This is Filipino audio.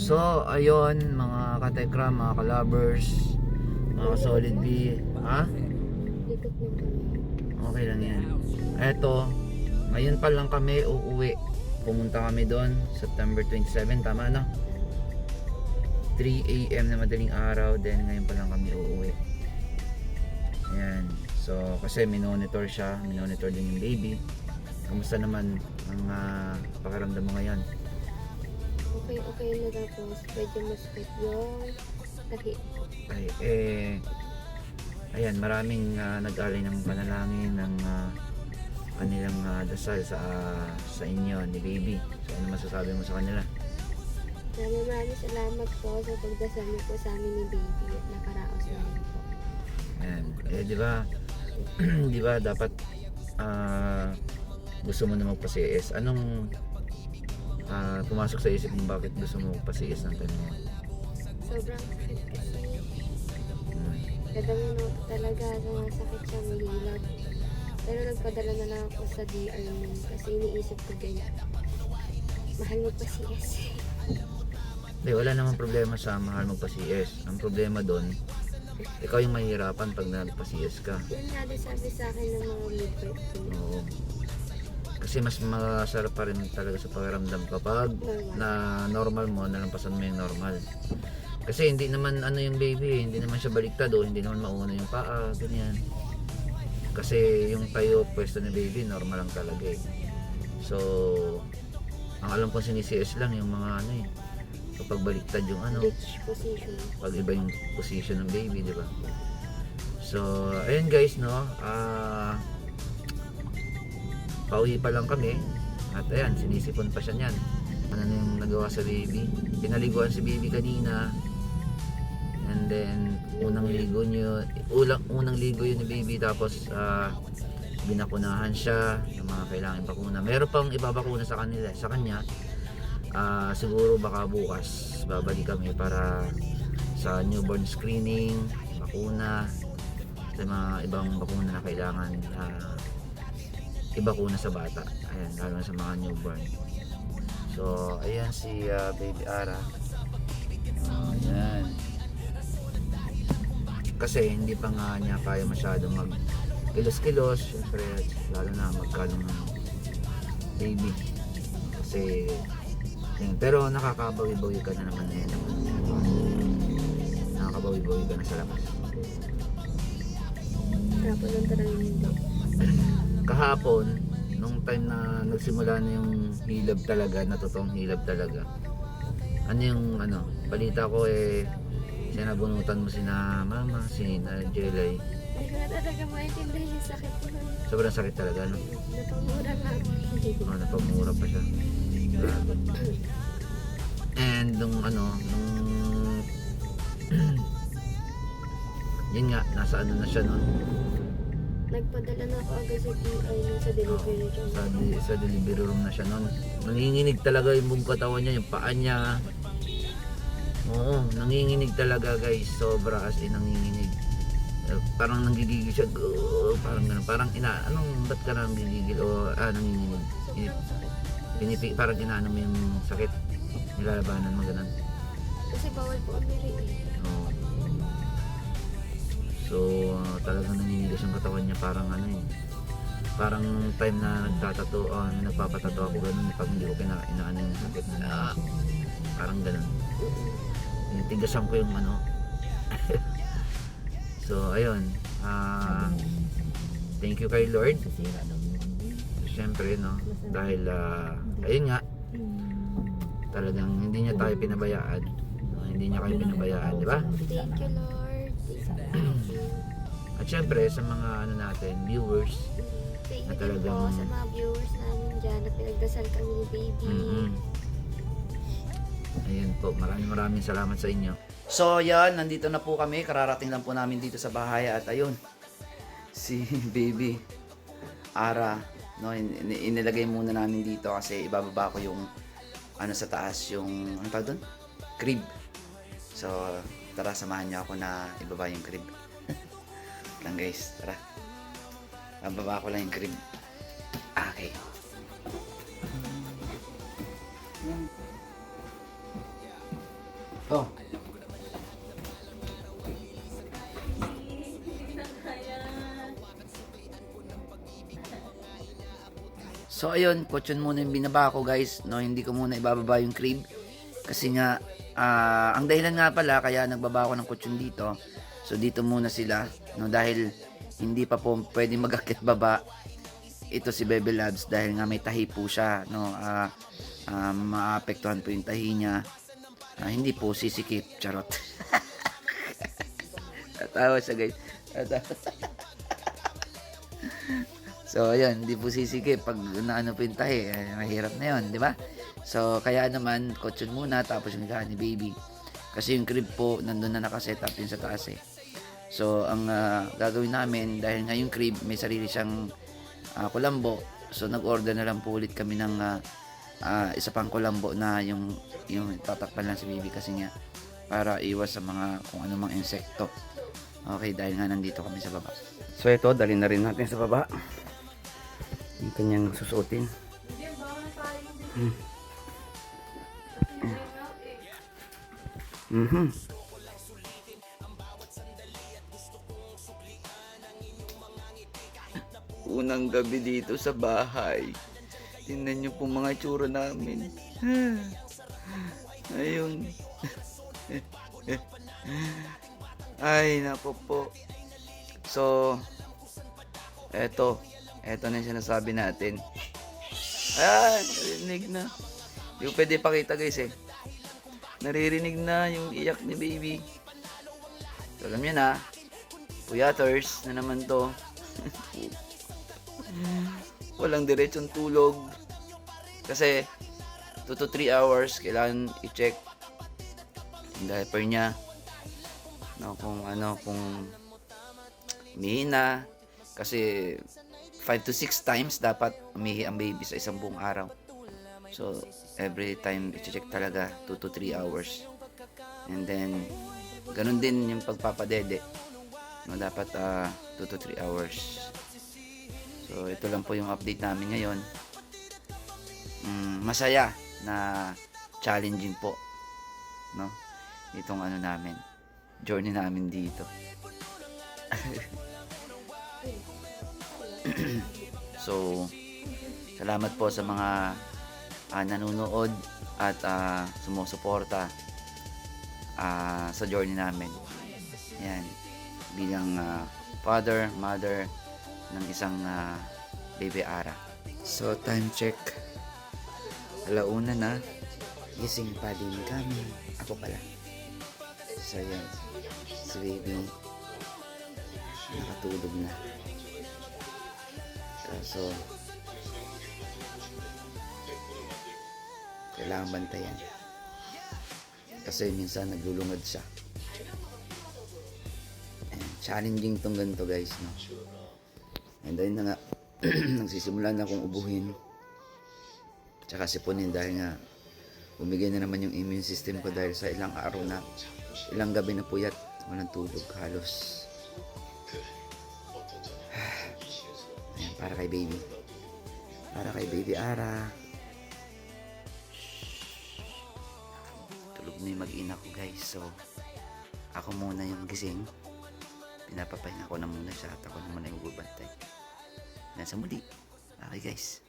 So, ayun mga katekram, mga kalabers, mga solid B. Ha? Likot ng kami. Okay lang yan. Eto, ngayon pa lang kami uuwi. Pumunta kami doon September 27, tama no? 3 AM na madaling araw, then ngayon pa lang kami uuwi. Ayan. So, kasi minonitor siya, minonitor din yung baby. Kamusta naman ang pakiramdam mo ngayon? Okay na tapos medyo masakit yung tahi. Ay, ayan, maraming nag-alay ng panalangin ng kanilang dasal sa inyo ni baby. So, ano masasabi mo sa kanila? Maraming salamat po sa pagdasal niyo po sa amin ni baby at nakaraos na rin po. Ayan. Di ba? Di ba dapat gusto mo na magpa-CS? Anong pumasok sa isip mo bakit gusto mo magpa-CS ng tanong mo? Sobrang sakit kasi. Kadami na talaga sumasakit siya, mahilap. Pero nagpadala na lang ako sa DR nun kasi iniisip ko ganyan. Mahal mo pa CS. Hindi, wala namang problema sa mahal magpa-CS. Ang problema doon, ikaw yung mahihirapan pag nagpa-CS ka. Yun nga din sabi sa akin ng mga midwife ko. Oo. Kasi mas masarap pa rin talaga sa pakiramdam kapag na normal mo, nalampasan mo yung normal. Kasi hindi naman ano yung baby, hindi naman siya baliktad o hindi naman mauna yung paa, ganyan. Kasi yung tayo pwesto ni baby, normal lang talaga eh. So, ang alam ko sinisiis lang yung mga ano eh, kapag baliktad yung ano, Rich position. pag iba yung position ng baby, di ba? So, ayun guys, no, pauwi pa lang kami at ayan, sinisipon pa siya niyan. Ano na yung nagawa sa baby? Pinaliguan si baby kanina, and then unang ligo yun ni baby, tapos binakunahan siya ng mga kailangan bakuna. Meron pang ibabakuna sa kanya. Siguro baka bukas babalik kami para sa newborn screening, bakuna, sa mga ibang bakuna na kailangan ibakuna sa bata. Ayan, lalo na sa mga newborn. So, ayan si baby Ara. Ayan. Kasi hindi pa nga niya kaya masyadong mag kilos-kilos, syempre, lalo na magkalong ng baby. Kasi yun, pero nakakabawi-bawi ka na naman ngayon. Nakakabawi-bawi ka na sa labas. Tapos lang talaga hindi. Kahapon, nung time na nagsimula na yung hilab talaga, na totoong hilab talaga, ano yung balita ko sinabunutan mo sina mama, sina Jelay. Hindi ko na talaga maintindihan yung sakit ko. Sobrang sakit talaga, no? Napamura nga ako. Napamura pa siya. Grabe. And nung yun nga, nasa ano na siya nun. Nagpadala na ako agad sa PI sa delivery room. Sa delivery room na siya nun. Nanginginig talaga yung buong katawan niya, yung paa niya. Oo, nanginginig talaga guys. Sobra as in nanginginig. Parang nanggigigil siya. Parang ganun. Parang ba't ka na nanggigigil? O nanginginig. Parang inaano mo yung sakit. Nilalabanan mo ganun. Kasi bawal po umiri eh. Oo. So, talagang naninigas yung katawan niya, parang parang time na nagpapatato ako ganun, pag hindi ko inaano yung sakit, parang ganun. Tinitigasan ko yung So, ayun, thank you kay Lord. Siyempre, no, dahil, ayun nga, talagang hindi niya tayo pinabayaan. Hindi niya kayo pinabayaan, di ba? Thank you Lord. At syempre sa mga natin, viewers, Thank na you talagang po sa mga viewers namin dyan na pinagdasal kami ni baby. Ayun po, maraming salamat sa inyo. So yan, nandito na po kami, kararating lang po namin dito sa bahay at ayun, si baby Ara, no, inilagay muna namin dito kasi ibababa ko yung sa taas, yung ano tawag doon? Crib. So tara, samahan niyo ako na ibaba yung crib. Lang guys, tara. Bababa ko lang yung crib. Okay. Oh. So ayun, kutsyon muna yung binaba ko guys, no, hindi ko muna ibababa yung crib kasi nga ang dahilan nga pala kaya nagbaba ako ng kutsyon dito. So dito muna sila, no, dahil hindi pa po pwedeng mag-akyat baba ito si Bebe Labs dahil nga may tahi po siya, no. Maapektuhan po yung tahi niya. Hindi po sisikip, charot. Tatawa siya guys. So ayun, hindi po sisikip pag naano po yung tahi, mahirap na yun, di ba? So kaya naman, kutsyon muna tapos yung higaan ni Baby. Kasi yung crib po, nandun na nakaset up yun sa taas eh. So ang gagawin namin, dahil nga yung crib may sarili siyang kulambo, so nag-order na lang po ulit kami ng isa pang kulambo na yung tatakpan lang si Baby kasi nga para iwas sa mga kung anumang insekto. Okay, dahil nga nandito kami sa baba. So ito, dalhin na rin natin sa baba yung kanyang susuotin. Unang gabi dito sa bahay. Tingnan nyo po mga itsura namin. Ayun. Ay, nako po. So, eto na yung sinasabi natin. Ay, narinig na. Hindi ko pwede pakita guys eh. Naririnig na yung iyak ni Baby. So, alam nyo na. Puyaters na naman to. Walang diretsong tulog. Kasi 2 to 3 hours kailangan i-check yung diaper niya. No, kung umihina. Kasi 5 to 6 times dapat umihi ang baby sa isang buong araw. So, every time i-check talaga 2 to 3 hours. And then, ganun din yung pagpapadede. No, dapat 2 to 3 hours. So, ito lang po yung update namin ngayon. Masaya na challenging po. No? Itong namin. Journey namin dito. So, salamat po sa mga nanonood at sumusuporta sa journey namin. Yan. Bilang father, mother ng isang baby Ara. So, time check. 1:00 na. Gising pa din kami. Ako pala. So, yan. Si Baby nakatulog na. So, kailangan bantayan. Kasi minsan naglulungad siya. And challenging tong ganito guys, no? And then na nga, nagsisimula na akong ubuhin. Tsaka sipunin dahil nga bumigay na naman yung immune system ko dahil sa ilang araw na, ilang gabi na puyat, walang tulog halos. Ayan, para kay Baby. Para kay Baby Ara. Tulog na yung mag-ina ko guys. So, ako muna yung gising. Pinapapahinga ko na muna siya at ako naman yung bubantay. Nasa muli. Okay guys.